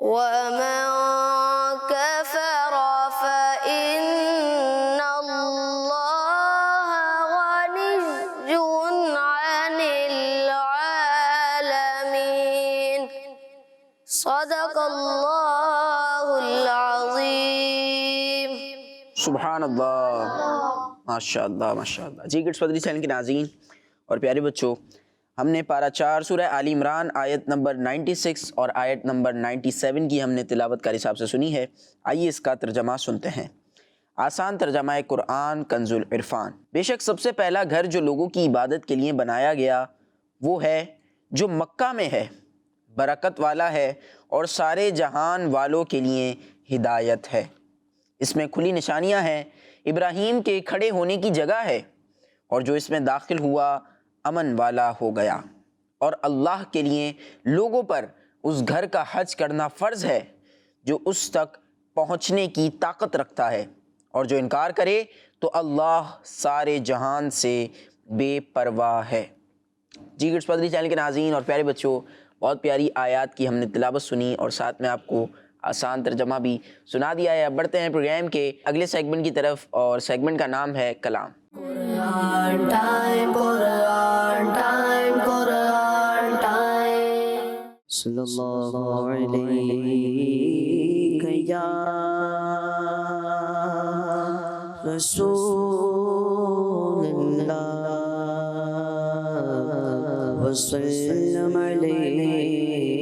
ومن كفر فإن الله غني عن العالمين صدق الله العظيم. سبحان اللہ، ماشاء اللہ ماشاء اللہ. جی کڈس مدنی چینل کے ناظرین اور پیارے بچوں، ہم نے پارہ 4 سورہ آل عمران آیت نمبر 96 اور آیت نمبر 97 کی ہم نے تلاوت قاری صاحب سے سنی ہے. آئیے اس کا ترجمہ سنتے ہیں. آسان ترجمہ قرآن کنز العرفان. بے شک سب سے پہلا گھر جو لوگوں کی عبادت کے لیے بنایا گیا وہ ہے جو مکہ میں ہے، برکت والا ہے اور سارے جہان والوں کے لیے ہدایت ہے. اس میں کھلی نشانیاں ہیں. ابراہیم کے کھڑے ہونے کی جگہ ہے، اور جو اس میں داخل ہوا امن والا ہو گیا. اور اللہ کے لیے لوگوں پر اس گھر کا حج کرنا فرض ہے جو اس تک پہنچنے کی طاقت رکھتا ہے، اور جو انکار کرے تو اللہ سارے جہان سے بے پرواہ ہے. جی کڈس مدنی چینل کے ناظرین اور پیارے بچوں، بہت پیاری آیات کی ہم نے تلاوت سنی اور ساتھ میں آپ کو آسان ترجمہ بھی سنا دیا ہے. اب بڑھتے ہیں پروگرام کے اگلے سیگمنٹ کی طرف، اور سیگمنٹ کا نام ہے کلام. قرآن ٹائم، قرآن ٹائم، قرآن ٹائم. صلی اللہ علیہ یا رسول اللہ وسلم علیہ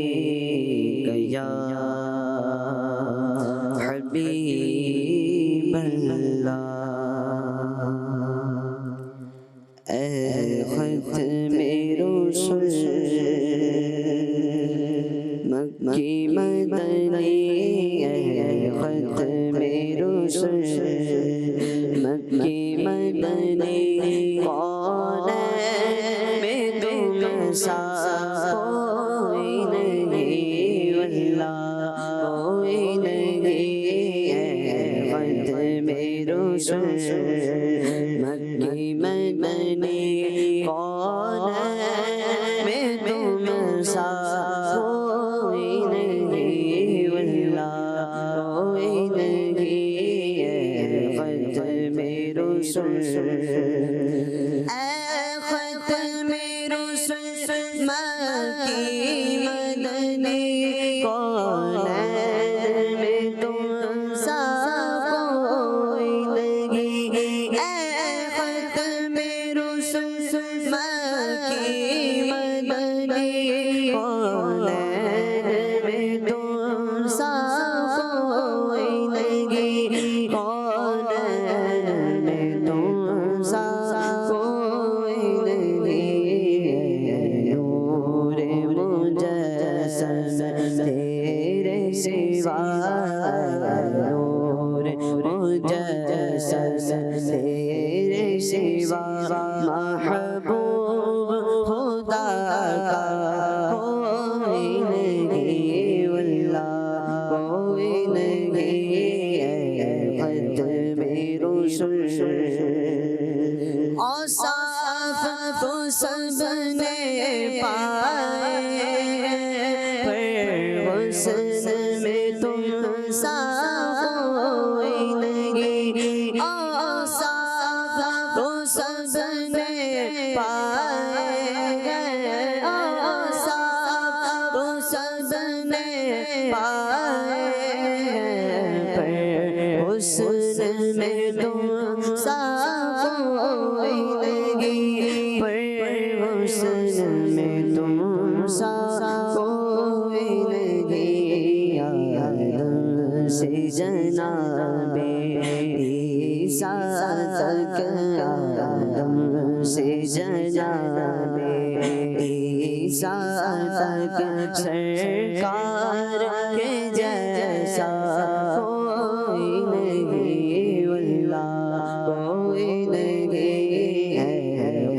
یا حبیب اللہ. اے ختم رسول مکی مدنی، اے ختم رسول مکی مدنی، کون میں تم سا کوئی نہیں واللہ کوئی نہیں. اے ختم رسول مکی مدنی، کون میں تم سا کوئی نہیں واللہ کوئی نہیں. اے ختم رسول، اے ختم رسول مکی مدنی، کون میں تم سا کوئی نہیں. اے ختم رسول مکی مدنی، کون میں تم سا کوئی نہیں. کون میں تم سا کوئی نہیں. نور مجسم تیرے سوا، نور مجسم تیرے سوا، محبوب خدا کا کوئی نہیں واللہ کوئی نہیں. اے ختم رسول اوصاف تو سب نے پائے، پر حسن میں تم سا کوئی نہیں. اوصاف تو سب نے پائے، اوصاف تو سب نے پائے، پر حسن میں تم سا کوئی نہیں. پر حسن میں تم سا کوئی نہیں. آدم سے جناب عیسیٰ تک، آدم سے جناب عیسیٰ تک، سرکار کے جیسا کوئی نہیں واللہ کوئی نہیں. ہے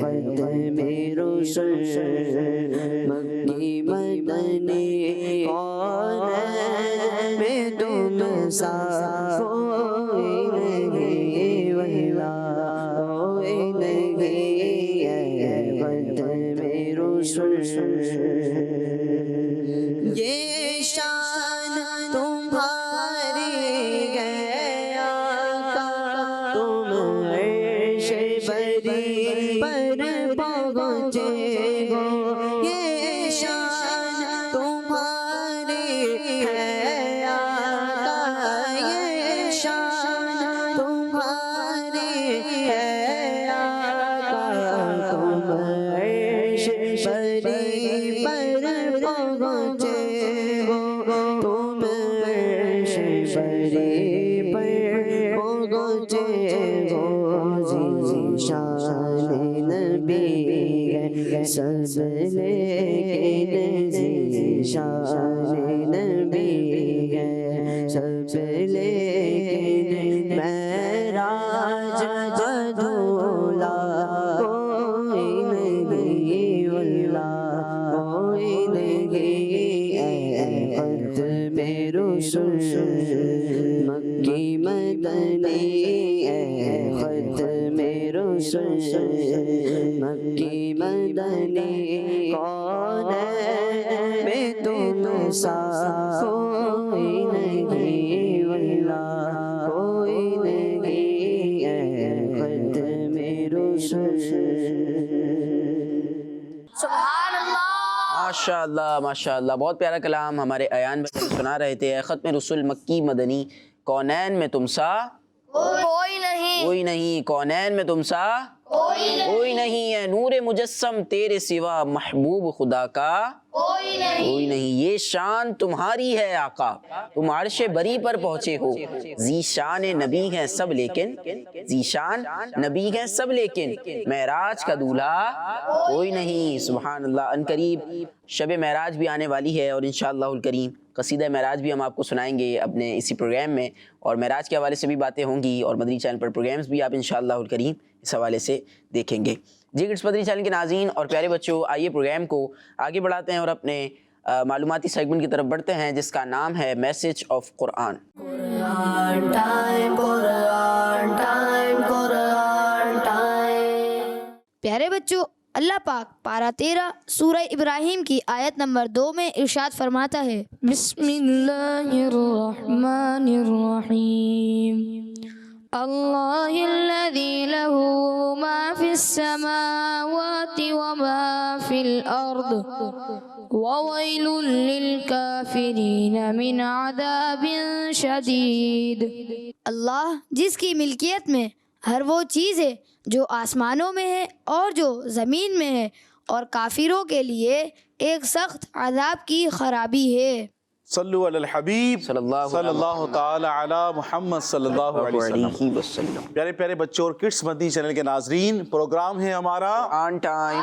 ختم رسول مکی مدنی، کون میں تم سا کوئی نہیں واللہ کوئی نہیں. ہے ختم رسول. یہ شان لیکن ذیشان نبی ہے، سب لیکن معراج ادھولا کوئی نہیں، واللہ کوئی نہیں، اے ختم رسول مکی مدنی، اے ختم رسول مکی مدنی، کونین میں تم سا کوئی نہیں، واللہ کوئی نہیں، اے ختم رسول۔ سبحان اللہ۔ ماشاء اللہ ماشاء اللہ، بہت پیارا کلام ہمارے ایان بھائی سنا رہے تھے۔ ختم رسول مکی مدنی، کونین میں تم سا کوئی نہیں، کوئی نہیں، کونین میں تم سا کوئی نہیں ہے، نور مجسم تیرے سوا محبوب خدا کا کوئی نہیں، یہ شان تمہاری ہے آقا، تم عرش بری پر پہنچے ہو، ذیشان نبی ہیں سب لیکن، ذیشان نبی ہیں سب لیکن، معراج کا دولہا کوئی نہیں۔ سبحان اللہ۔ ان قریب شب معراج بھی آنے والی ہے، اور انشاءاللہ الکریم قصیدہ معراج بھی ہم آپ کو سنائیں گے اپنے اسی پروگرام میں، اور معراج کے حوالے سے بھی باتیں ہوں گی، اور مدنی چینل پر پروگرامز بھی آپ انشاءاللہ الکریم اس حوالے سے دیکھیں گے۔ جی کڈس مدنی چینل کے ناظرین اور پیارے بچوں، آئیے پروگرام کو آگے بڑھاتے ہیں اور اپنے معلوماتی سیگمنٹ کی طرف بڑھتے ہیں، جس کا نام ہے message of Quran. Quran time, Quran time, Quran time. پیارے بچوں، اللہ پاک پارہ 13 سورہ ابراہیم کی آیت نمبر 2 میں ارشاد فرماتا ہے، بسم اللہ الرحمن الرحیم، اللہ الذی لہ ما فی السماوات وما فی الارض وویل للکافرین من عذاب شدید۔ اللہ جس کی ملکیت میں ہر وہ چیز ہے جو آسمانوں میں ہے اور جو زمین میں ہے، اور کافروں کے لیے ایک سخت عذاب کی خرابی ہے۔ صلو علی الحبیب صلی اللہ تعالی علی محمد صلی اللہ علیہ وسلم۔ پیارے پیارے بچوں اور کڈس مدنی چینل کے ناظرین، پروگرام ہے ہمارا قرآن ٹائم،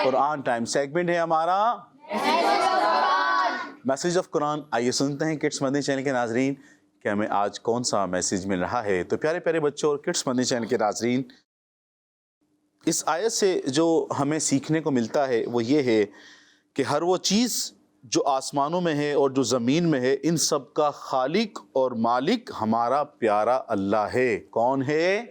قرآن ٹائم، سیگمنٹ ہے ہمارا میسج آف قرآن۔ آئیے سنتے ہیں کڈس مدنی چینل کے ناظرین کہ ہمیں آج کون سا میسج مل رہا ہے۔ تو پیارے پیارے بچوں اور کڈس مدنی چینل کے ناظرین، اس آیت سے جو ہمیں سیکھنے کو ملتا ہے وہ یہ ہے کہ ہر وہ چیز جو آسمانوں میں ہے اور جو زمین میں ہے، ان سب کا خالق اور مالک ہمارا پیارا اللہ ہے۔ کون ہے؟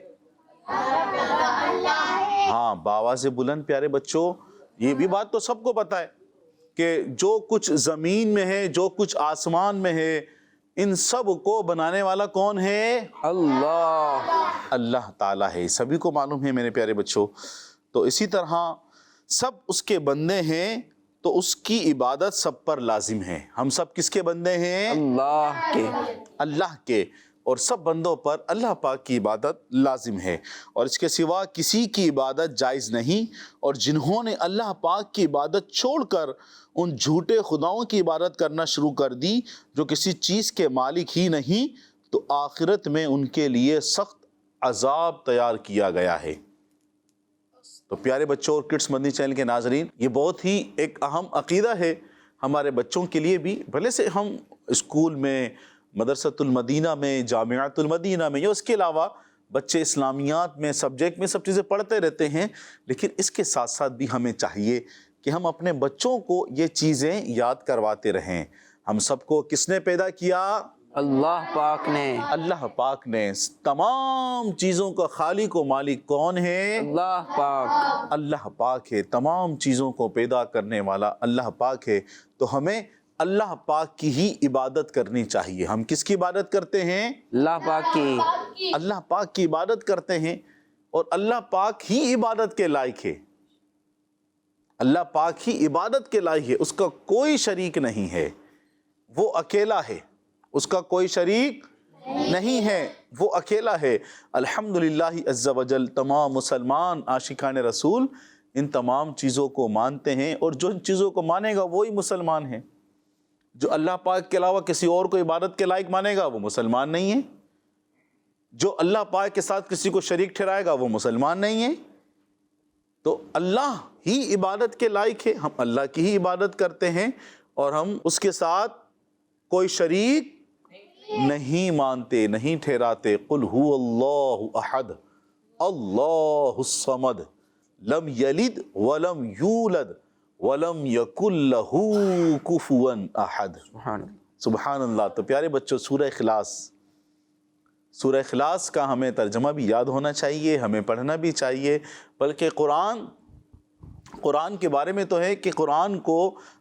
ہاں، بآواز بلند پیارے بچوں، یہ بھی بات تو سب کو پتہ ہے کہ جو کچھ زمین میں ہے، جو کچھ آسمان میں ہے، ان سب کو بنانے والا کون ہے؟ اللہ تعالیٰ ہے۔ سبھی کو معلوم ہے میرے پیارے بچوں۔ تو اسی طرح سب اس کے بندے ہیں، تو اس کی عبادت سب پر لازم ہے۔ ہم سب کس کے بندے ہیں؟ اللہ کے، اور سب بندوں پر اللہ پاک کی عبادت لازم ہے، اور اس کے سوا کسی کی عبادت جائز نہیں۔ اور جنہوں نے اللہ پاک کی عبادت چھوڑ کر ان جھوٹے خداؤں کی عبادت کرنا شروع کر دی جو کسی چیز کے مالک ہی نہیں، تو آخرت میں ان کے لیے سخت عذاب تیار کیا گیا ہے۔ تو پیارے بچوں اور کڈس مدنی چینل کے ناظرین، یہ بہت ہی ایک اہم عقیدہ ہے ہمارے بچوں کے لیے بھی۔ بھلے سے ہم اسکول میں، مدرسۃ المدینہ میں، جامعۃ المدینہ میں، یا اس کے علاوہ بچے اسلامیات میں، سبجیکٹ میں سب چیزیں پڑھتے رہتے ہیں، لیکن اس کے ساتھ ساتھ بھی ہمیں چاہیے کہ ہم اپنے بچوں کو یہ چیزیں یاد کرواتے رہیں۔ ہم سب کو کس نے پیدا کیا؟ اللہ پاک نے۔ اللہ پاک نے۔ تمام چیزوں کا خالق و مالک کون ہے؟ اللہ پاک۔ اللہ پاک ہے۔ تمام چیزوں کو پیدا کرنے والا اللہ پاک ہے۔ تو ہمیں اللہ پاک کی ہی عبادت کرنی چاہیے۔ ہم کس کی عبادت کرتے ہیں؟ اللہ پاک کی۔ اللہ پاک کی عبادت کرتے ہیں، اور اللہ پاک ہی عبادت کے لائق ہے۔ اللہ پاک ہی عبادت کے لائق ہے، اس کا کوئی شریک نہیں ہے، وہ اکیلا ہے، اس کا کوئی شریک نہیں ہے، وہ اکیلا ہے۔ الحمدللہ عز وجل تمام مسلمان عاشقان رسول ان تمام چیزوں کو مانتے ہیں، اور جو ان چیزوں کو مانے گا وہی مسلمان ہے۔ جو اللہ پاک کے علاوہ کسی اور کو عبادت کے لائق مانے گا وہ مسلمان نہیں ہے۔ جو اللہ پاک کے ساتھ کسی کو شریک ٹھہرائے گا وہ مسلمان نہیں ہے۔ تو اللہ ہی عبادت کے لائق ہے، ہم اللہ کی ہی عبادت کرتے ہیں اور ہم اس کے ساتھ کوئی شریک نہیں مانتے، نہیں ٹھہراتے۔ قل هو اللہ احد اللہ الصمد لم یلد ولم یولد ولم یکن لہ کفوا احد۔ سبحان اللہ۔ سبحان اللہ۔ تو پیارے بچوں، سورہ اخلاص، سورہ اخلاص کا ہمیں ترجمہ بھی یاد ہونا چاہیے، ہمیں پڑھنا بھی چاہیے، بلکہ قرآن کے بارے میں تو ہے کہ قرآن کو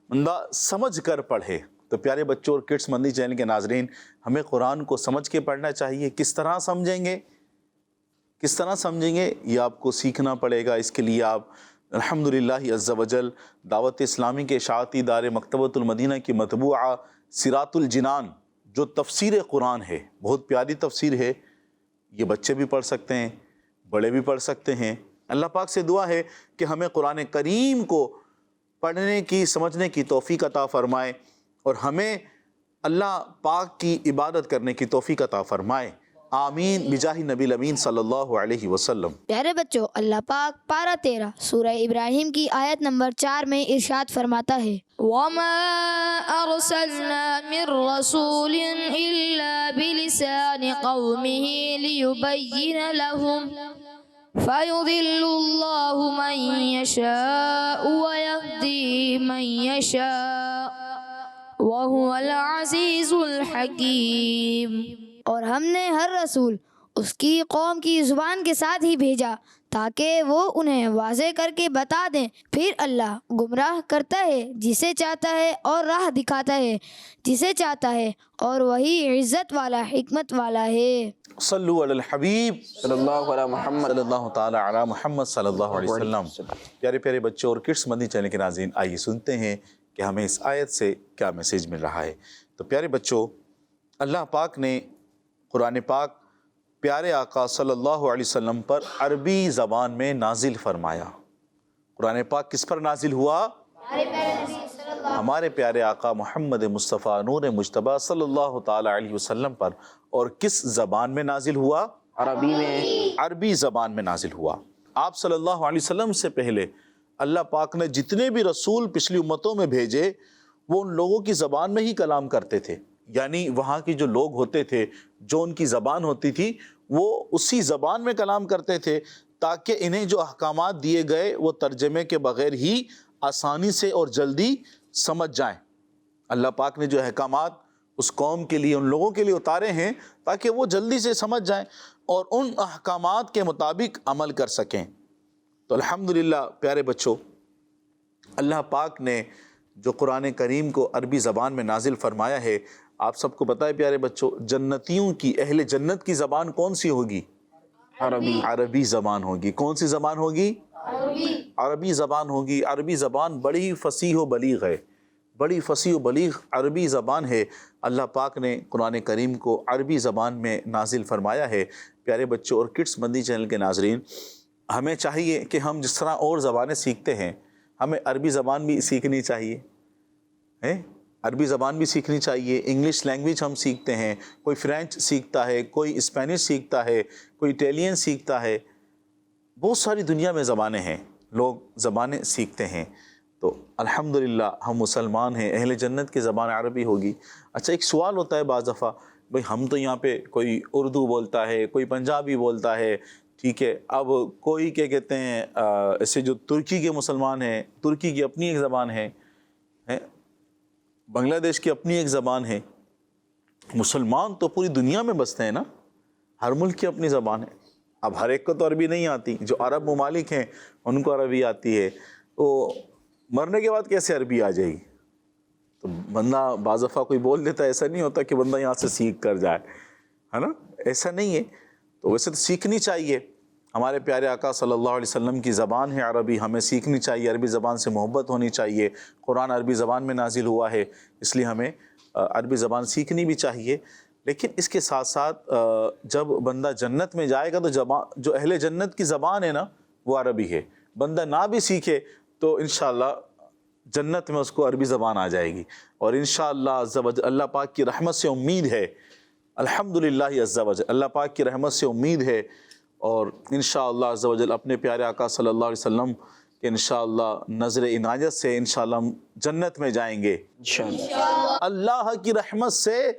بندہ سمجھ کر پڑھے۔ تو پیارے بچوں اور کڈس مندی چینل کے ناظرین، ہمیں قرآن کو سمجھ کے پڑھنا چاہیے۔ کس طرح سمجھیں گے، کس طرح سمجھیں گے، یہ آپ کو سیکھنا پڑے گا۔ اس کے لیے آپ الحمدللہ عز وجل دعوت اسلامی کے اشاعتی ادارے مکتبۃ المدینہ کی مطبوعہ صراط الجنان جو تفسیر قرآن ہے، بہت پیاری تفسیر ہے، یہ بچے بھی پڑھ سکتے ہیں، بڑے بھی پڑھ سکتے ہیں۔ اللہ پاک سے دعا ہے کہ ہمیں قرآن کریم کو پڑھنے کی، سمجھنے کی توفیق عطا فرمائے اور ہمیں اللہ پاک کی عبادت کرنے کی توفیق عطا فرمائے۔ آمین بجاہ نبی الامین صلی اللہ علیہ وسلم۔ پیارے بچوں، اللہ پاک پارہ 13 سورہ ابراہیم کی آیت نمبر 4 میں ارشاد فرماتا ہے، وَمَا أَرْسَلْنَا مِن رَّسُولٍ إِلَّا بِلِسَانِ قَوْمِهِ لِيُبَيِّنَ لَهُمْ فَيُضِلُّ اللَّهُ مَن يَشَاءُ وَيَهْدِي مَن يَشَاءُ وَهُوَ الْعَزِيزُ الْحَكِيمُ۔ اور ہم نے ہر رسول اس کی قوم کی زبان کے ساتھ ہی بھیجا تاکہ وہ انہیں واضح کر کے بتا دیں، پھر اللہ گمراہ کرتا ہے جسے چاہتا ہے اور راہ دکھاتا ہے جسے چاہتا ہے، اور وہی عزت والا، حکمت والا ہے۔ صلو علی الحبیب صلی اللہ علیہ محمد۔ صلی اللہ تعالی علی محمد صلی اللہ علیہ وسلم۔ پیارے پیارے بچوں اور کڈس مدنی چینل کے ناظرین، آئیے سنتے ہیں کہ ہمیں اس آیت سے کیا میسیج مل رہا ہے۔ تو پیارے بچوں، اللہ پاک نے قرآن پاک پیارے آقا صلی اللہ علیہ وسلم پر عربی زبان میں نازل فرمایا۔ قرآن پاک کس پر نازل ہوا؟ ہمارے پیارے آقا محمد مصطفیٰ نور مجتبیٰ صلی اللہ تعالی علیہ وسلم پر۔ اور کس زبان میں نازل ہوا؟ عربی میں۔ عربی زبان میں نازل ہوا۔ آپ صلی اللہ علیہ وسلم سے پہلے اللہ پاک نے جتنے بھی رسول پچھلی امتوں میں بھیجے، وہ ان لوگوں کی زبان میں ہی کلام کرتے تھے، یعنی وہاں کی جو لوگ ہوتے تھے، جو ان کی زبان ہوتی تھی، وہ اسی زبان میں کلام کرتے تھے تاکہ انہیں جو احکامات دیے گئے وہ ترجمے کے بغیر ہی آسانی سے اور جلدی سمجھ جائیں۔ اللہ پاک نے جو احکامات اس قوم کے لیے، ان لوگوں کے لیے اتارے ہیں تاکہ وہ جلدی سے سمجھ جائیں اور ان احکامات کے مطابق عمل کر سکیں۔ تو الحمدللہ پیارے بچوں، اللہ پاک نے جو قرآن کریم کو عربی زبان میں نازل فرمایا ہے، آپ سب کو پتہ ہے پیارے بچوں، جنتیوں کی، اہل جنت کی زبان کون سی ہوگی؟ عربی۔ عربی زبان ہوگی۔ کون سی زبان ہوگی؟ عربی زبان ہوگی۔ عربی زبان بڑی فصیح و بلیغ ہے، بڑی فصیح و بلیغ عربی زبان ہے۔ اللہ پاک نے قرآن کریم کو عربی زبان میں نازل فرمایا ہے۔ پیارے بچوں اور کڈس مدنی چینل کے ناظرین، ہمیں چاہیے کہ ہم جس طرح اور زبانیں سیکھتے ہیں، ہمیں عربی زبان بھی سیکھنی چاہیے، عربی زبان بھی سیکھنی چاہیے۔ انگلش لینگویج ہم سیکھتے ہیں، کوئی فرینچ سیکھتا ہے، کوئی اسپینش سیکھتا ہے، کوئی اٹیلین سیکھتا ہے، بہت ساری دنیا میں زبانیں ہیں، لوگ زبانیں سیکھتے ہیں۔ تو الحمدللہ ہم مسلمان ہیں، اہل جنت کی زبان عربی ہوگی۔ اچھا، ایک سوال ہوتا ہے بعض دفعہ، بھئی ہم تو یہاں پہ کوئی اردو بولتا ہے، کوئی پنجابی بولتا ہے، ٹھیک ہے، اب کوئی کیا کہتے ہیں، ایسے جو ترکی کے مسلمان ہیں، ترکی کی اپنی ایک زبان ہے، بنگلہ دیش کی اپنی ایک زبان ہے۔ مسلمان تو پوری دنیا میں بستے ہیں نا، ہر ملک کی اپنی زبان ہے۔ اب ہر ایک کو تو عربی نہیں آتی، جو عرب ممالک ہیں ان کو عربی آتی ہے، تو مرنے کے بعد کیسے عربی آ جائے گی؟ تو بندہ بعض دفعہ کوئی بول دیتا ہے، ایسا نہیں ہوتا کہ بندہ یہاں سے سیکھ کر جائے، ہے نا، ایسا نہیں ہے۔ تو ویسے تو سیکھنی چاہیے، ہمارے پیارے آقا صلی اللہ علیہ وسلم کی زبان ہے عربی، ہمیں سیکھنی چاہیے، عربی زبان سے محبت ہونی چاہیے۔ قرآن عربی زبان میں نازل ہوا ہے، اس لیے ہمیں عربی زبان سیکھنی بھی چاہیے۔ لیکن اس کے ساتھ ساتھ جب بندہ جنت میں جائے گا تو جو اہل جنت کی زبان ہے نا وہ عربی ہے، بندہ نہ بھی سیکھے تو انشاءاللہ جنت میں اس کو عربی زبان آ جائے گی، اور انشاءاللہ عز و جل اللہ پاک کی رحمت سے امید ہے، الحمدللہ عز و جل اللہ پاک کی رحمت سے امید ہے، اور انشاءاللہ عز و جل اپنے پیارے آقا صلی اللہ علیہ وسلم کہ انشاءاللہ نظر عنایت سے انشاءاللہ ہم جنت میں جائیں گے. انشاءاللہ. اللہ کی رحمت سے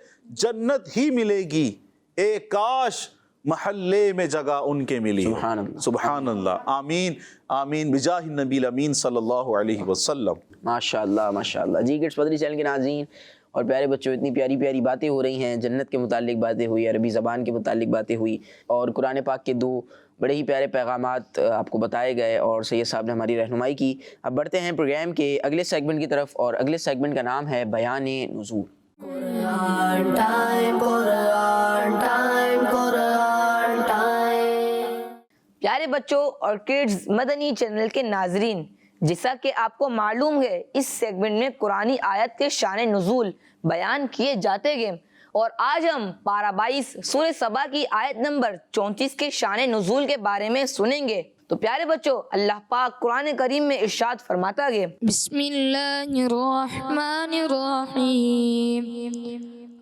جنت ہی ملے گی. اے کاش محلے میں جگہ ان کے ملی. سبحان اللہ. سبحان اللہ. آمین آمین بجاہ النبی الامین صلی اللہ علیہ وسلم. ماشاءاللہ ماشاءاللہ. جی کڈس مدنی چینل کے ناظرین اور پیارے بچوں، اتنی پیاری پیاری باتیں ہو رہی ہیں. جنت کے متعلق باتیں ہوئی، عربی زبان کے متعلق باتیں ہوئی، اور قرآن پاک کے 2 بڑے ہی پیارے پیغامات آپ کو بتائے گئے، اور سید صاحب نے ہماری رہنمائی کی. اب بڑھتے ہیں پروگرام کے اگلے سیگمنٹ کی طرف، اور اگلے سیگمنٹ کا نام ہے بیان نزول. قرآن ٹائم، قرآن ٹائم، قرآن ٹائم. پیارے بچوں اور کڈز مدنی چینل کے ناظرین، جیسا کہ آپ کو معلوم ہے اس سیگمنٹ میں قرآنی آیت کے شان نزول بیان کیے جاتے ہیں، اور آج ہم پارہ 22 سورہ سبا کی آیت نمبر 34 کے شان نزول کے بارے میں سنیں گے. تو پیارے بچوں، اللہ پاک قرآن کریم میں ارشاد فرماتا ہے، بسم اللہ الرحمن الرحیم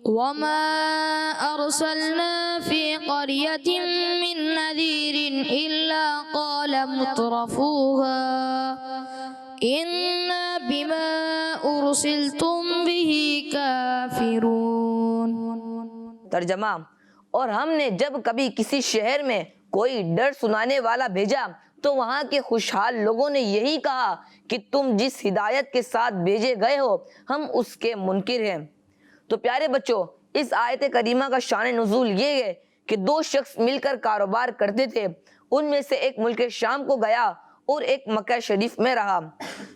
وما ارسلنا فی قریۃ من نذیر الا قال مترفوها انا بما ارسلتم به کافرون. ترجمہ: اور ہم نے جب کبھی کسی شہر میں کوئی ڈر سنانے والا بھیجا تو وہاں کے خوشحال لوگوں نے یہی کہا کہ تم جس ہدایت کے ساتھ بھیجے گئے ہو ہم اس کے منکر ہیں. تو پیارے بچوں، اس آیت کریمہ کا شان نزول یہ ہے کہ 2 شخص مل کر کاروبار کرتے تھے. ان میں سے ایک ملک شام کو گیا اور ایک مکہ شریف میں رہا.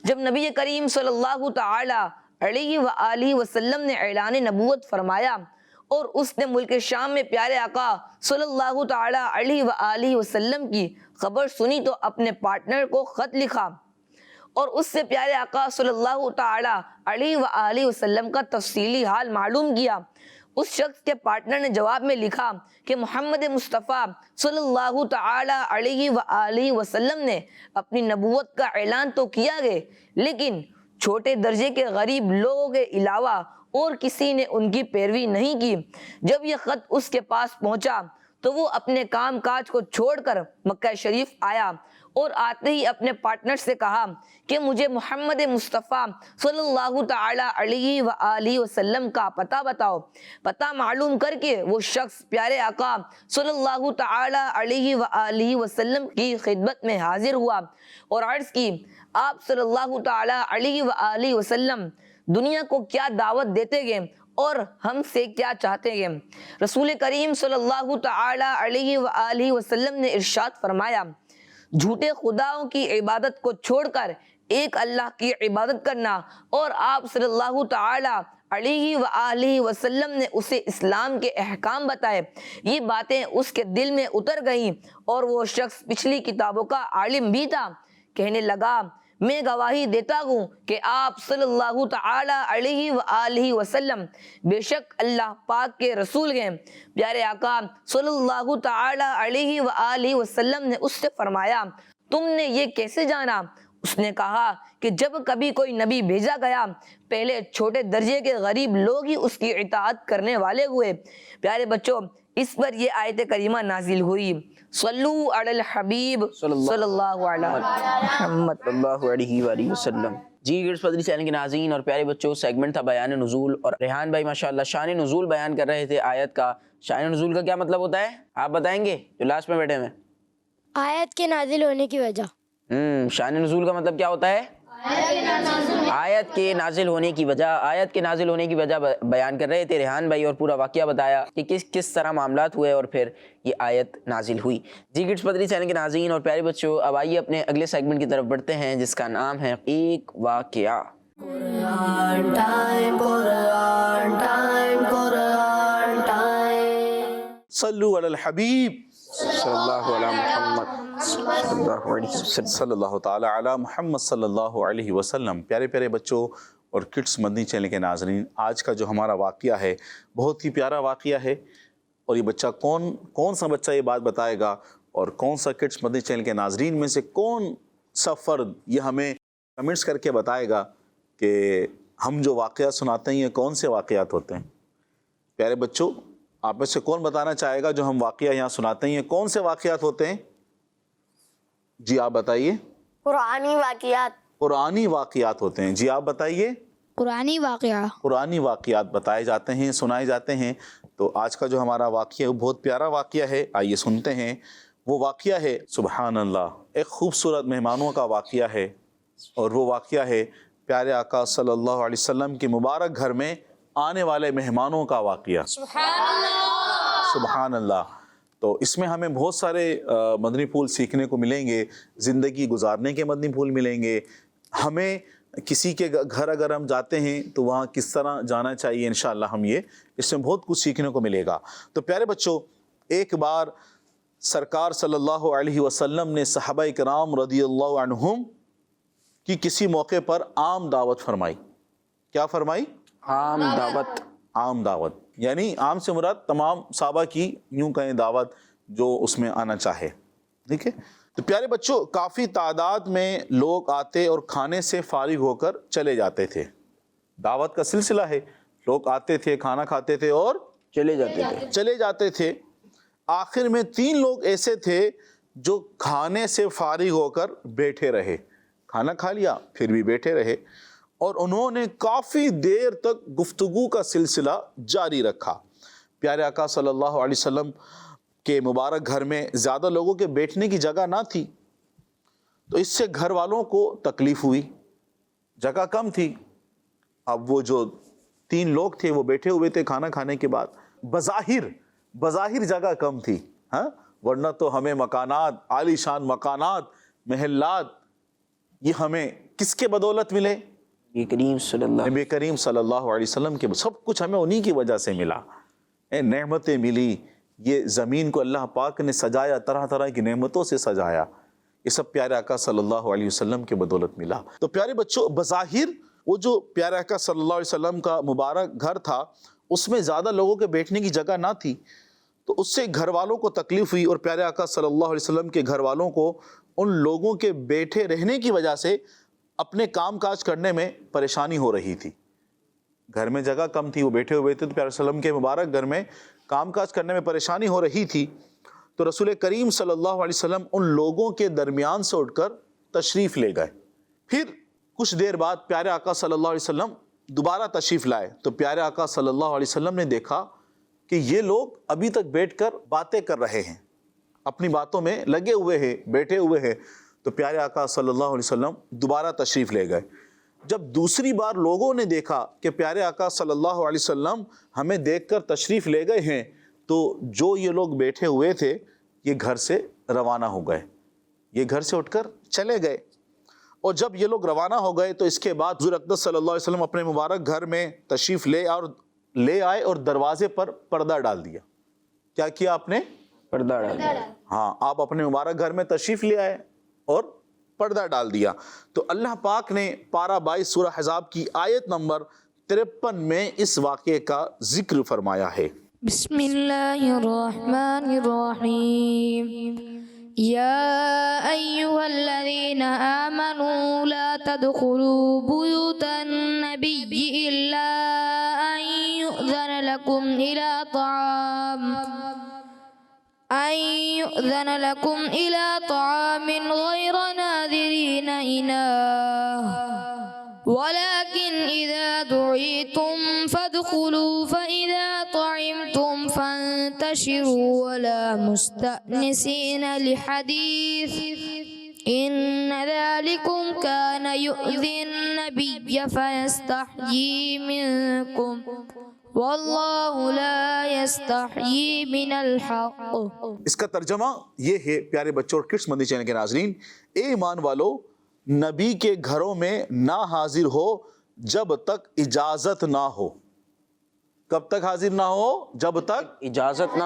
جب نبی کریم صلی اللہ تعالی علیہ وآلہ وسلم نے اعلان نبوت فرمایا اور اس نے ملک شام میں پیارے آقا صلی اللہ تعالی علیہ وآلہ وسلم کی خبر سنی تو اپنے پارٹنر کو خط لکھا اور اس سے پیارے آقا صلی اللہ تعالی علیہ وآلہ وسلم کا تفصیلی حال معلوم کیا. اس شخص کے پارٹنر نے جواب میں لکھا کہ محمد مصطفیٰ صلی اللہ تعالی علیہ وآلہ وسلم نے اپنی نبوت کا اعلان تو کیا ہے، لیکن چھوٹے درجے کے غریب لوگوں کے علاوہ اور کسی نے ان کی پیروی نہیں کی. جب یہ خط اس کے پاس پہنچا تو وہ اپنے کام کاج کو چھوڑ کر مکہ شریف آیا اور آتے ہی اپنے پارٹنر سے کہا کہ مجھے محمد مصطفیٰ صلی اللہ تعالی علیہ وآلہ وسلم کا پتہ بتاؤ. پتہ معلوم کر کے وہ شخص پیارے آقا صلی اللہ تعالی علیہ وآلہ وسلم کی خدمت میں حاضر ہوا اور عرض کی، آپ صلی اللہ تعالی علیہ وآلہ وسلم دنیا کو کیا دعوت دیتے گے اور ہم سے کیا چاہتے ہیں؟ رسول کریم صلی اللہ تعالی علیہ وآلہ وسلم نے ارشاد فرمایا، جھوٹے خداؤں کی عبادت کو چھوڑ کر ایک اللہ کی عبادت کرنا. اور آپ صلی اللہ تعالی علیہ وآلہ وسلم نے اسے اسلام کے احکام بتائے. یہ باتیں اس کے دل میں اتر گئیں اور وہ شخص پچھلی کتابوں کا عالم بھی تھا. کہنے لگا، میں گواہی دیتا ہوں کہ آپ صلی اللہ تعالی علیہ وآلہ وسلم بے شک اللہ پاک کے رسول ہیں. پیارے آقا صلی اللہ تعالی علیہ وآلہ وسلم نے اس سے فرمایا، تم نے یہ کیسے جانا؟ اس نے کہا کہ جب کبھی کوئی نبی بھیجا گیا پہلے چھوٹے درجے کے غریب لوگ ہی اس کی اطاعت کرنے والے ہوئے. پیارے بچوں، اس پر یہ آیت کریمہ نازل ہوئی، صلو علی الحبیب صلی اللہ علیہ محمد صلی اللہ علیہ وآلہ وسلم. جی گرس پدری چینل کے ناظرین اور پیارے بچوں، سیگمنٹ تھا بیان نزول، اور ریحان بھائی ماشاءاللہ شان نزول بیان کر رہے تھے آیت کا. شان نزول کا کیا مطلب ہوتا ہے آپ بتائیں گے جو لاسٹ میں بیٹھے ہوئے؟ آیت کے نازل ہونے کی وجہ. شان نزول کا مطلب کیا ہوتا ہے؟ آیت کے نازل ہونے کی وجہ. آیت کے نازل ہونے کی وجہ بیان کر رہے تھے ریحان بھائی، اور پورا واقعہ بتایا کہ کس طرح معاملات ہوئے اور پھر یہ آیت نازل ہوئی. جی گڈس پدری چینل کے ناظرین اور پیارے بچوں، اب آئیے اپنے اگلے سیگمنٹ کی طرف بڑھتے ہیں جس کا نام ہے ایک واقعہ. قرآن ٹائم، قرآن ٹائم، قرآن ٹائم. صلو علی الحبیب صلی اللہ علیہ محمد صلی اللہ علیہ وسلم. صلی اللہ تعالی علی محمد صلی اللہ علیہ وسلم. پیارے پیارے بچوں اور کڈس مدنی چینل کے ناظرین، آج کا جو ہمارا واقعہ ہے بہت ہی پیارا واقعہ ہے، اور یہ بچہ کون سا بچہ یہ بات بتائے گا، اور کون سا کڈس مدنی چینل کے ناظرین میں سے کون سا فرد یہ ہمیں کمنٹس کر کے بتائے گا کہ ہم جو واقعہ سناتے ہیں یہ کون سے واقعات ہوتے ہیں. پیارے بچوں، آپ میں سے کون بتانا چاہے گا جو ہم واقعہ یہاں سناتے ہیں یہ کون سے واقعات ہوتے ہیں؟ جی آپ بتائیے. قرآنی واقعات. قرآنی واقعات ہوتے ہیں. جی آپ بتائیے. قرآنی واقعہ. قرآنی واقعات بتائے جاتے ہیں، سنائے جاتے ہیں. تو آج کا جو ہمارا واقعہ ہے وہ بہت پیارا واقعہ ہے، آئیے سنتے ہیں. وہ واقعہ ہے سبحان اللہ ایک خوبصورت مہمانوں کا واقعہ ہے، اور وہ واقعہ ہے پیارے آقا صلی اللہ علیہ وسلم کے مبارک گھر میں آنے والے مہمانوں کا واقعہ. سبحان اللہ. تو اس میں ہمیں بہت سارے مدنی پھول سیکھنے کو ملیں گے، زندگی گزارنے کے مدنی پھول ملیں گے. ہمیں کسی کے گھر اگر ہم جاتے ہیں تو وہاں کس طرح جانا چاہیے، انشاءاللہ ہم یہ اس میں بہت کچھ سیکھنے کو ملے گا. تو پیارے بچوں، ایک بار سرکار صلی اللہ علیہ وسلم نے صحابہ کرام رضی اللہ عنہم کی کسی موقع پر عام دعوت فرمائی. کیا فرمائی؟ عام دعوت. عام دعوت یعنی عام سے مراد تمام صحابہ کی یوں کہیں دعوت جو اس میں آنا چاہے. ٹھیک ہے. تو پیارے بچوں، کافی تعداد میں لوگ آتے اور کھانے سے فارغ ہو کر چلے جاتے تھے. دعوت کا سلسلہ ہے، لوگ آتے تھے، کھانا کھاتے تھے اور چلے جاتے تھے. آخر میں 3 لوگ ایسے تھے جو کھانے سے فارغ ہو کر بیٹھے رہے. کھانا کھا لیا پھر بھی بیٹھے رہے، اور انہوں نے کافی دیر تک گفتگو کا سلسلہ جاری رکھا. پیارے آقا صلی اللہ علیہ وسلم کے مبارک گھر میں زیادہ لوگوں کے بیٹھنے کی جگہ نہ تھی، تو اس سے گھر والوں کو تکلیف ہوئی، جگہ کم تھی. اب وہ جو 3 لوگ تھے وہ بیٹھے ہوئے تھے کھانا کھانے کے بعد. بظاہر جگہ کم تھی، ہاں، ورنہ تو ہمیں مکانات، عالی شان مکانات، محلات، یہ ہمیں کس کے بدولت ملے؟ نبی کریم صلی اللہ علیہ وسلم کے. سب کچھ ہمیں انہی کی وجہ سے ملا. نعمتیں ملی، یہ زمین کو اللہ پاک نے سجایا، طرح طرح کی نعمتوں سے سجایا، یہ سب پیارے آقا صلی اللہ علیہ وسلم کے بدولت ملا. تو پیارے بچوں، بظاہر وہ جو پیارے آقا صلی اللہ علیہ وسلم کا مبارک گھر تھا اس میں زیادہ لوگوں کے بیٹھنے کی جگہ نہ تھی، تو اس سے گھر والوں کو تکلیف ہوئی، اور پیارے آقا صلی اللہ علیہ وسلم کے گھر والوں کو ان لوگوں کے بیٹھے رہنے کی وجہ سے اپنے کام کاج کرنے میں پریشانی ہو رہی تھی. گھر میں جگہ کم تھی، وہ بیٹھے ہوئے تھے، تو پیارے وسلم کے مبارک گھر میں کام کاج کرنے میں پریشانی ہو رہی تھی. تو رسول کریم صلی اللہ علیہ وسلم ان لوگوں کے درمیان سے اٹھ کر تشریف لے گئے. پھر کچھ دیر بعد پیارے آقا صلی اللہ علیہ وسلم دوبارہ تشریف لائے، تو پیارے آقا صلی اللہ علیہ وسلم نے دیکھا کہ یہ لوگ ابھی تک بیٹھ کر باتیں کر رہے ہیں، اپنی باتوں میں لگے ہوئے ہیں، بیٹھے ہوئے ہیں. تو پیارے آقا صلی اللہ علیہ وسلم دوبارہ تشریف لے گئے. جب دوسری بار لوگوں نے دیکھا کہ پیارے آقا صلی اللہ علیہ وسلم ہمیں دیکھ کر تشریف لے گئے ہیں، تو جو یہ لوگ بیٹھے ہوئے تھے یہ گھر سے روانہ ہو گئے، یہ گھر سے اٹھ کر چلے گئے. اور جب یہ لوگ روانہ ہو گئے تو اس کے بعد حضور اقدس صلی اللہ علیہ وسلم اپنے مبارک گھر میں تشریف لے آئے اور دروازے پر پردہ ڈال دیا. کیا کیا آپ نے؟ پردہ ڈال دیا. ہاں، آپ اپنے مبارک گھر میں تشریف لے آئے اور پردہ ڈال دیا. تو اللہ پاک نے پارہ 22 سورہ احزاب کی آیت نمبر 53 میں اس واقعے کا ذکر فرمایا ہے. بسم اللہ الرحمن الرحیم. يا أيها الذين آمنوا لا تدخلوا بيوت النبي إلا أن يؤذن لكم إلى طعام غير ناظرين إناه ولكن إذا دعيتم فادخلوا فإذا طعمتم فانتشروا ولا مستأنسين لحديث إن ذلكم كان يؤذي النبي فيستحيي منكم واللہ لا یستحیی من الحق. اس کا ترجمہ یہ ہے پیارے بچوں اور کڈس مدنی چینل کے ناظرین، اے ایمان والو، نبی کے گھروں میں نہ حاضر ہو جب تک اجازت نہ ہو. کب تک حاضر نہ ہو؟ جب تک اجازت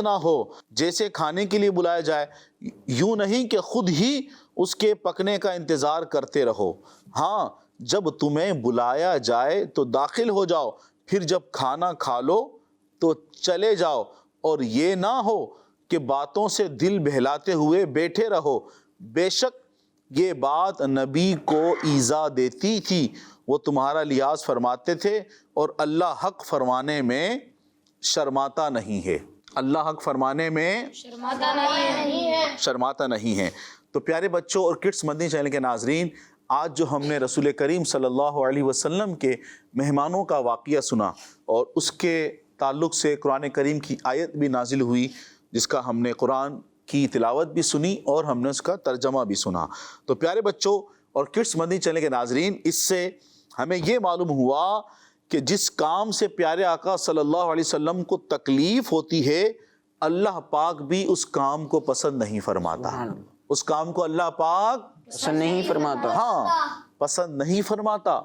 نہ ہو. جیسے کھانے کے لیے بلایا جائے، یوں نہیں کہ خود ہی اس کے پکنے کا انتظار کرتے رہو. ہاں، جب تمہیں بلایا جائے تو داخل ہو جاؤ، پھر جب کھانا کھا لو تو چلے جاؤ، اور یہ نہ ہو کہ باتوں سے دل بہلاتے ہوئے بیٹھے رہو. بے شک یہ بات نبی کو ایذا دیتی تھی، وہ تمہارا لحاظ فرماتے تھے اور اللہ حق فرمانے میں شرماتا نہیں ہے، اللہ حق فرمانے میں شرماتا نہیں ہے۔ تو پیارے بچوں اور کڈس مدنی چینل کے ناظرین، آج جو ہم نے رسول کریم صلی اللہ علیہ وسلم کے مہمانوں کا واقعہ سنا اور اس کے تعلق سے قرآن کریم کی آیت بھی نازل ہوئی، جس کا ہم نے قرآن کی تلاوت بھی سنی اور ہم نے اس کا ترجمہ بھی سنا۔ تو پیارے بچوں اور کڈس مدنی چینل کے ناظرین، اس سے ہمیں یہ معلوم ہوا کہ جس کام سے پیارے آقا صلی اللہ علیہ وسلم کو تکلیف ہوتی ہے، اللہ پاک بھی اس کام کو پسند نہیں فرماتا۔ اس کام کو اللہ پاک پسند نہیں فرماتا، ہاں پسند نہیں فرماتا،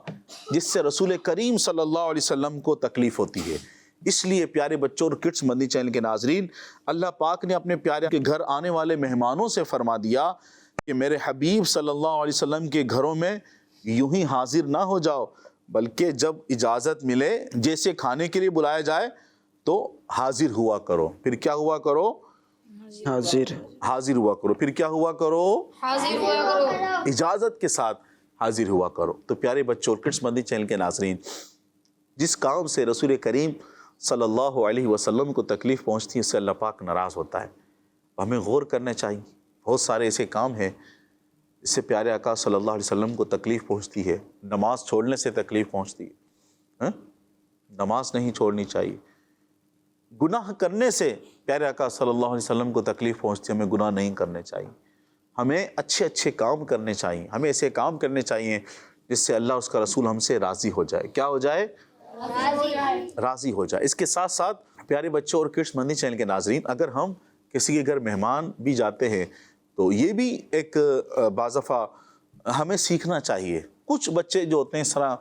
جس سے رسول کریم صلی اللہ علیہ وسلم کو تکلیف ہوتی ہے۔ اس لیے پیارے بچوں اور کڈس مدنی چینل کے ناظرین، اللہ پاک نے اپنے پیارے کے گھر آنے والے مہمانوں سے فرما دیا کہ میرے حبیب صلی اللہ علیہ وسلم کے گھروں میں یوں ہی حاضر نہ ہو جاؤ، بلکہ جب اجازت ملے، جیسے کھانے کے لیے بلایا جائے تو حاضر ہوا کرو۔ پھر کیا ہوا کرو؟ حاضر ہوا کرو۔ پھر کیا ہوا کرو؟ اجازت کے ساتھ حاضر ہوا کرو۔ تو پیارے بچوں اور کڈس مدنی چینل کے ناظرین، جس کام سے رسول کریم صلی اللہ علیہ وسلم کو تکلیف پہنچتی ہے، اس سے اللہ پاک ناراض ہوتا ہے۔ ہمیں غور کرنا چاہیے۔ بہت سارے ایسے کام ہیں اس سے پیارے آقا صلی اللہ علیہ وسلم کو تکلیف پہنچتی ہے۔ نماز چھوڑنے سے تکلیف پہنچتی ہے، نماز نہیں چھوڑنی چاہیے۔ گناہ کرنے سے پیارے آقا صلی اللہ علیہ وسلم کو تکلیف پہنچتی ہے، ہمیں گناہ نہیں کرنے چاہیے۔ ہمیں اچھے اچھے کام کرنے چاہیے، ہمیں ایسے کام کرنے چاہیے جس سے اللہ اس کا رسول ہم سے راضی ہو جائے۔ کیا ہو جائے؟ راضی ہو جائے۔ اس کے ساتھ ساتھ پیارے بچوں اور کڈس مدنی چینل کے ناظرین، اگر ہم کسی کے گھر مہمان بھی جاتے ہیں تو یہ بھی ایک بعض دفعہ ہمیں سیکھنا چاہیے۔ کچھ بچے جو ہوتے ہیں اس طرح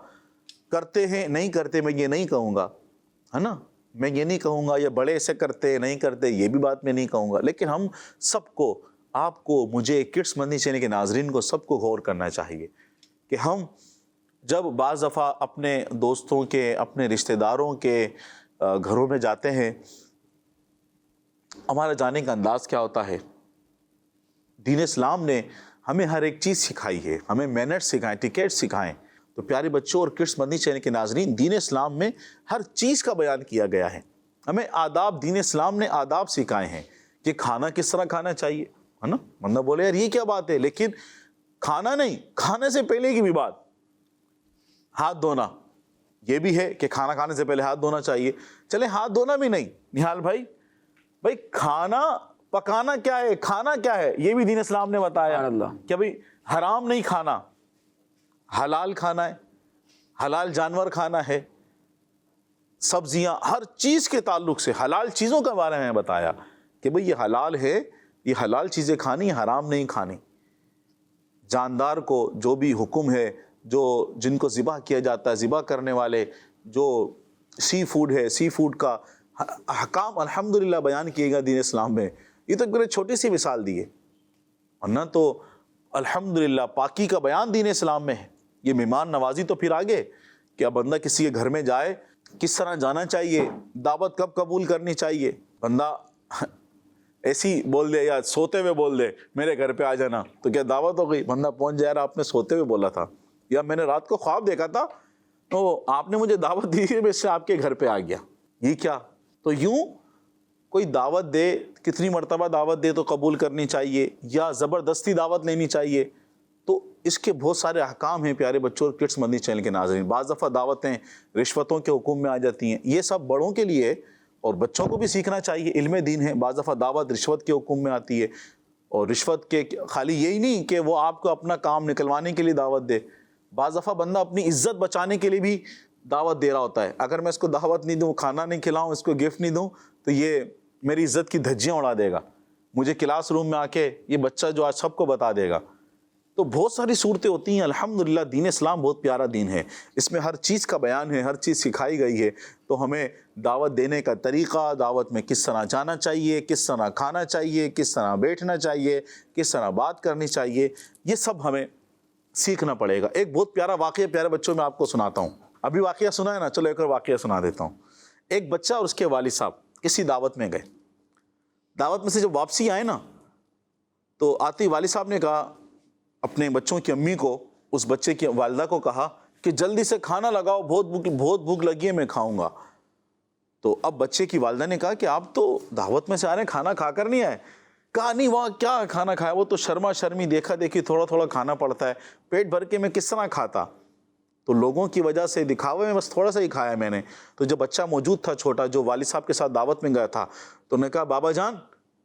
کرتے ہیں، نہیں کرتے میں یہ نہیں کہوں گا، ہے نا، میں یہ نہیں کہوں گا، یا بڑے ایسے کرتے نہیں کرتے یہ بھی بات میں نہیں کہوں گا، لیکن ہم سب کو، آپ کو، مجھے، کڈس مدنی چینل کے ناظرین کو، سب کو غور کرنا چاہیے کہ ہم جب بعض دفعہ اپنے دوستوں کے، اپنے رشتہ داروں کے گھروں میں جاتے ہیں، ہمارا جانے کا انداز کیا ہوتا ہے؟ دین اسلام نے ہمیں ہر ایک چیز سکھائی ہے، ہمیں مینرز سکھائیں، ٹکٹ سکھائیں۔ تو پیارے بچوں اور کڈس مدنی چینل کے ناظرین، دین اسلام میں ہر چیز کا بیان کیا گیا ہے۔ ہمیں آداب، دین اسلام نے آداب سکھائے ہیں کہ کھانا کس طرح کھانا چاہیے، ہے نا۔ بندہ بولے یار یہ کیا بات ہے، لیکن کھانا نہیں، کھانے سے پہلے کی بھی بات، ہاتھ دھونا، یہ بھی ہے کہ کھانا کھانے سے پہلے ہاتھ دھونا چاہیے۔ چلے ہاتھ دھونا بھی نہیں، نہال بھائی کھانا پکانا کیا ہے، کھانا کیا ہے، یہ بھی دین اسلام نے بتایا کہ بھائی حرام نہیں کھانا، حلال کھانا ہے، حلال جانور کھانا ہے، سبزیاں، ہر چیز کے تعلق سے حلال چیزوں کے بارے میں بتایا کہ بھئی یہ حلال ہے، یہ حلال چیزیں کھانی، حرام نہیں کھانی۔ جاندار کو جو بھی حکم ہے، جو جن کو ذبح کیا جاتا ہے، ذبح کرنے والے، جو سی فوڈ ہے، سی فوڈ کا احکام الحمدللہ بیان کیے گا دین اسلام میں۔ یہ تو ایک چھوٹی سی مثال دی ہے، ورنہ تو الحمدللہ پاکی کا بیان دین اسلام میں ہے۔ یہ مہمان نوازی تو پھر آگے کہ اب بندہ کسی کے گھر میں جائے کس طرح جانا چاہیے، دعوت کب قبول کرنی چاہیے۔ بندہ ایسی بول دے یا سوتے ہوئے بول دے میرے گھر پہ آ جانا تو کیا دعوت ہو گئی؟ بندہ پہنچ جائے، آپ نے سوتے ہوئے بولا تھا، یا میں نے رات کو خواب دیکھا تھا تو آپ نے مجھے دعوت دی ہے، میں اس سے آپ کے گھر پہ آ گیا، یہ کیا؟ تو یوں کوئی دعوت دے، کتنی مرتبہ دعوت دے تو قبول کرنی چاہیے، یا زبردستی دعوت لینی چاہیے؟ تو اس کے بہت سارے احکام ہیں پیارے بچوں اور کڈس مدنی چینل کے ناظرین۔ بعض دفعہ دعوتیں رشوتوں کے حکم میں آ جاتی ہیں، یہ سب بڑوں کے لیے اور بچوں کو بھی سیکھنا چاہیے، علم دین ہے۔ بعض دفعہ دعوت رشوت کے حکم میں آتی ہے، اور رشوت کے خالی یہی نہیں کہ وہ آپ کو اپنا کام نکلوانے کے لیے دعوت دے، بعض دفعہ بندہ اپنی عزت بچانے کے لیے بھی دعوت دے رہا ہوتا ہے۔ اگر میں اس کو دعوت نہیں دوں، کھانا نہیں کھلاؤں، اس کو گفٹ نہیں دوں تو یہ میری عزت کی دھجیاں اڑا دے گا، مجھے کلاس روم میں آ کے یہ بچہ جو آج سب کو بتا دے گا۔ تو بہت ساری صورتیں ہوتی ہیں۔ الحمدللہ دین اسلام بہت پیارا دین ہے، اس میں ہر چیز کا بیان ہے، ہر چیز سکھائی گئی ہے۔ تو ہمیں دعوت دینے کا طریقہ، دعوت میں کس طرح جانا چاہیے، کس طرح کھانا چاہیے، کس طرح بیٹھنا چاہیے، کس طرح بات کرنی چاہیے، یہ سب ہمیں سیکھنا پڑے گا۔ ایک بہت پیارا واقعہ پیارے بچوں میں آپ کو سناتا ہوں۔ ابھی واقعہ سنا ہے نا، چلو ایک اور واقعہ سنا دیتا ہوں۔ ایک بچہ اور اس کے والد صاحب کسی دعوت میں گئے، دعوت میں سے جب واپسی آئے نا تو آتے ہی والد صاحب نے کہا اپنے بچوں کی امی کو، اس بچے کی والدہ کو کہا کہ جلدی سے کھانا لگاؤ، بہت بھوک لگی ہے، میں کھاؤں گا۔ تو اب بچے کی والدہ نے کہا کہ آپ تو دعوت میں سے آ رہے ہیں, کھانا کھا کر نہیں آئے. کہا نہیں, وہاں کیا کھانا کھایا, وہ تو شرما شرمی دیکھا دیکھی تھوڑا تھوڑا کھانا پڑتا ہے, پیٹ بھر کے میں کس طرح کھاتا, تو لوگوں کی وجہ سے دکھاوے میں بس تھوڑا سا ہی کھایا میں نے. تو جب بچہ موجود تھا چھوٹا جو والد صاحب کے ساتھ دعوت میں گیا تھا, تو نے کہا بابا جان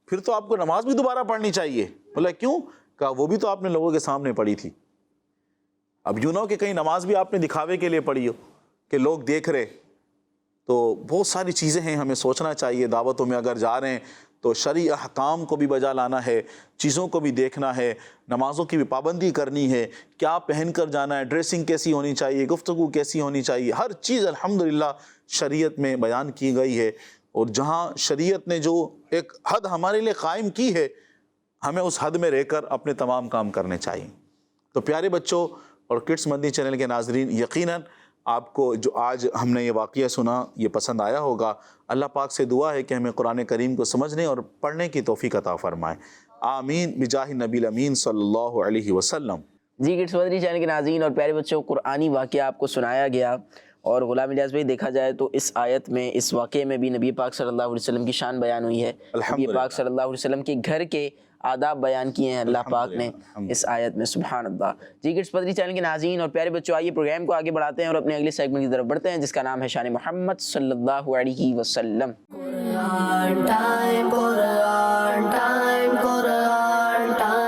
پھر تو آپ کو نماز بھی دوبارہ پڑھنی چاہیے. بولا کیوں؟ کہا وہ بھی تو آپ نے لوگوں کے سامنے پڑھی تھی. اب یوں نہ ہو کہ کہیں نماز بھی آپ نے دکھاوے کے لیے پڑھی ہو کہ لوگ دیکھ رہے. تو بہت ساری چیزیں ہیں, ہمیں سوچنا چاہیے دعوتوں میں اگر جا رہے ہیں تو شرعی احکام کو بھی بجا لانا ہے, چیزوں کو بھی دیکھنا ہے, نمازوں کی بھی پابندی کرنی ہے, کیا پہن کر جانا ہے, ڈریسنگ کیسی ہونی چاہیے, گفتگو کیسی ہونی چاہیے, ہر چیز الحمدللہ شریعت میں بیان کی گئی ہے. اور جہاں شریعت نے جو ایک حد ہمارے لیے قائم کی ہے, ہمیں اس حد میں رہ کر اپنے تمام کام کرنے چاہیے. تو پیارے بچوں اور کڈس مدنی چینل کے ناظرین, یقیناً آپ کو جو آج ہم نے یہ واقعہ سنا یہ پسند آیا ہوگا. اللہ پاک سے دعا ہے کہ ہمیں قرآن کریم کو سمجھنے اور پڑھنے کی توفیق عطا فرمائے. آمین بجاہ نبی الامین صلی اللہ علیہ وسلم. جی کڈس مدنی چینل کے ناظرین اور پیارے بچوں, قرآنی واقعہ آپ کو سنایا گیا. اور غلام الیاس بھائی دیکھا جائے تو اس آیت میں, اس واقعے میں بھی نبی پاک صلی اللہ علیہ وسلم کی شان بیان ہوئی ہے. نبی پاک صلی اللہ علیہ وسلم کے گھر کے آداب بیان کیے ہیں اللہ پاک نے اس آیت میں. سبحان اللہ. جی کڈس مدنی چینل کے ناظرین اور پیارے بچوں, آئیے پروگرام کو آگے بڑھاتے ہیں اور اپنے اگلے سیگمنٹ کی طرف بڑھتے ہیں جس کا نام ہے شان محمد صلی اللہ علیہ وسلم. Quran time, Quran time, Quran time.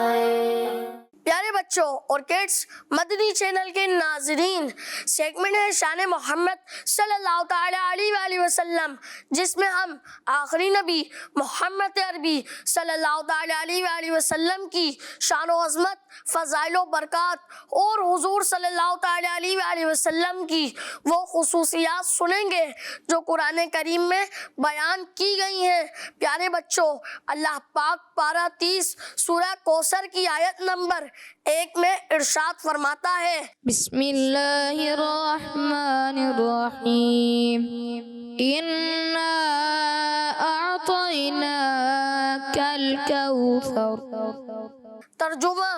پیارے بچوں اور کڈس مدنی چینل کے ناظرین, سیگمنٹ ہے شان محمد صلی اللہ تعالی علیہ وآلہ وسلم, جس میں ہم آخری نبی محمد عربی صلی اللہ تعالی علیہ وآلہ وسلم کی شان و عظمت, فضائل و برکات اور حضور صلی اللہ تعالی علیہ وآلہ وسلم کی وہ خصوصیات سنیں گے جو قرآن کریم میں بیان کی گئی ہیں. پیارے بچوں, اللہ پاک پارہ 30 سورہ کوثر کی آیت نمبر 1 میں ارشاد فرماتا ہے, بسم اللہ الرحمن الرحیم, اِنَّا أَعْطَيْنَاكَ الْكَوْثَرَ. ترجمہ,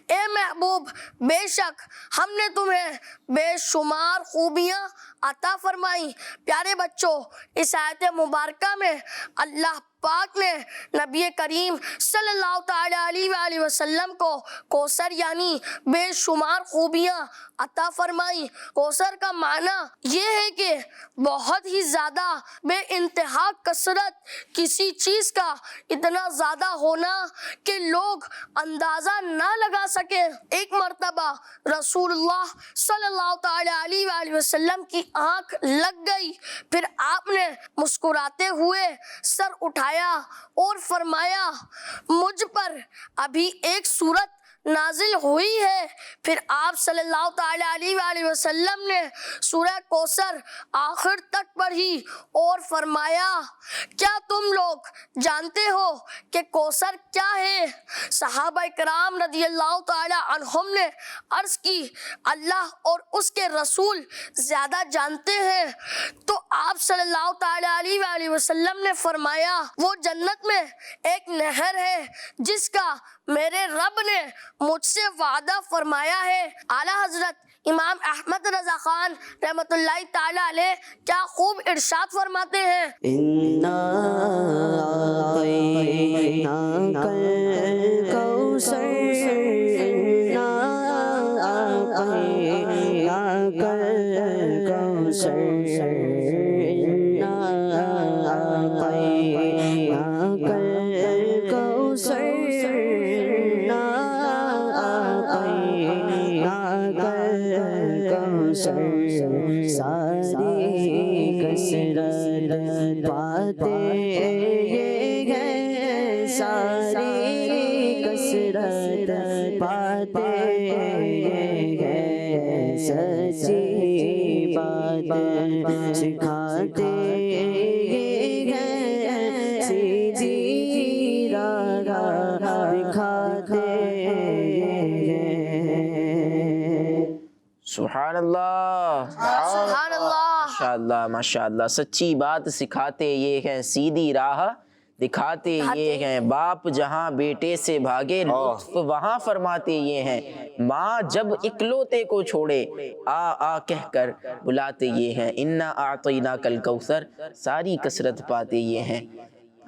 اے محبوب بے شک ہم نے تمہیں بے شمار خوبیاں عطا فرمائی. پیارے بچوں, اس آیت مبارکہ میں اللہ پاک نے نبی کریم صلی اللہ تعالی علیہ وآلہ وسلم کو کوثر یعنی بے شمار خوبیاں عطا فرمائی. کوثر کا معنی یہ ہے کہ بہت ہی زیادہ, بے انتہا کثرت, کسی چیز کا اتنا زیادہ ہونا کہ لوگ اندازہ نہ لگا سکے. ایک مرتبہ رسول اللہ صلی اللہ تعالی علیہ وآلہ وسلم کی آنکھ لگ گئی, پھر آپ نے مسکراتے ہوئے سر اٹھایا اور فرمایا, مجھ پر ابھی ایک سورت نازل ہوئی ہے. پھر آپ صلی اللہ تعالی علیہ وآلہ وسلم نے سورہ کوثر آخر تک پڑھی اور فرمایا, کیا تم لوگ جانتے ہو کہ کوثر کیا ہے؟ صحابہ کرام رضی اللہ تعالی عنہم نے عرض کی, اللہ اور اس کے رسول زیادہ جانتے ہیں. تو آپ صلی اللہ تعالی علیہ وآلہ وسلم نے فرمایا, وہ جنت میں ایک نہر ہے جس کا میرے رب نے مجھ سے وعدہ فرمایا ہے. اعلیٰ حضرت امام احمد رضا خان رحمۃ اللہ تعالی علیہ کیا خوب ارشاد فرماتے ہیں, إِنَّا أَعْطَيْنَاكَ الْكَوْثَرَ, إِنَّا أَعْطَيْنَاكَ الْكَوْثَرَ, إِنَّا أَعْطَيْنَاكَ الْكَوْثَرَ, إِنَّا أَعْطَيْنَاكَ الْكَوْثَرَ. ساری کثرت باتیں یہ ہیں, ساری کثرت باتیں یہ ہیں, سچی باتیں سکھاتے یہ ہیں, سیدھی راہ دکھاتے ہیں. سبحان اللہ, سبحان اللہ. ماشاء اللہ ماشاء اللہ. سچی بات سکھاتے یہ ہیں, سیدھی راہ دکھاتے یہ ہیں، باپ جہاں بیٹے سے بھاگے لطف وہاں فرماتے یہ ہیں، ماں جب اکلوتے کو چھوڑے آ آ کہہ کر بلاتے یہ ہیں، انا اعطیناک الکوثر ساری کثرت پاتے یہ ہیں۔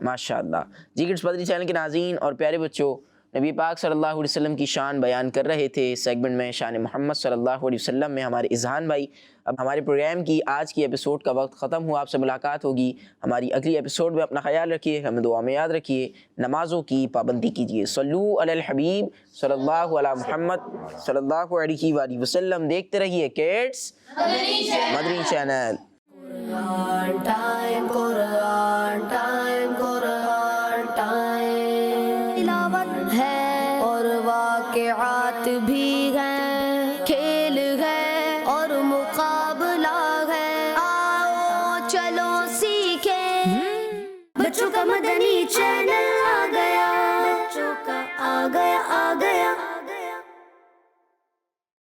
ماشاءاللہ۔ جی کڈس بدری چینل کے ناظرین اور پیارے بچوں، نبی پاک صلی اللہ علیہ وسلم کی شان بیان کر رہے تھے سیگمنٹ میں شان محمد صلی اللہ علیہ وسلم میں ہمارے اذہان بھائی۔ اب ہمارے پروگرام کی آج کی ایپیسوڈ کا وقت ختم ہوا، آپ سے ملاقات ہوگی ہماری اگلی ایپیسوڈ میں۔ اپنا خیال رکھیے، ہمیں دعا میں یاد رکھیے، نمازوں کی پابندی کیجیے۔ صلو علی الحبیب صلی اللہ علی محمد صلی اللہ علیہ وآلہ وسلم۔ دیکھتے رہیے کڈس مدنی چینل۔ قرآن ٹائم، قرآن ٹائم، قرآن ٹائم، تلاوت ہے اور واقعات بھی ہیں، کھیل ہے اور مقابلہ ہے، آؤ چلو سیکھیں، بچوں کا مدنی چینل آ گیا، بچوں کا آ گیا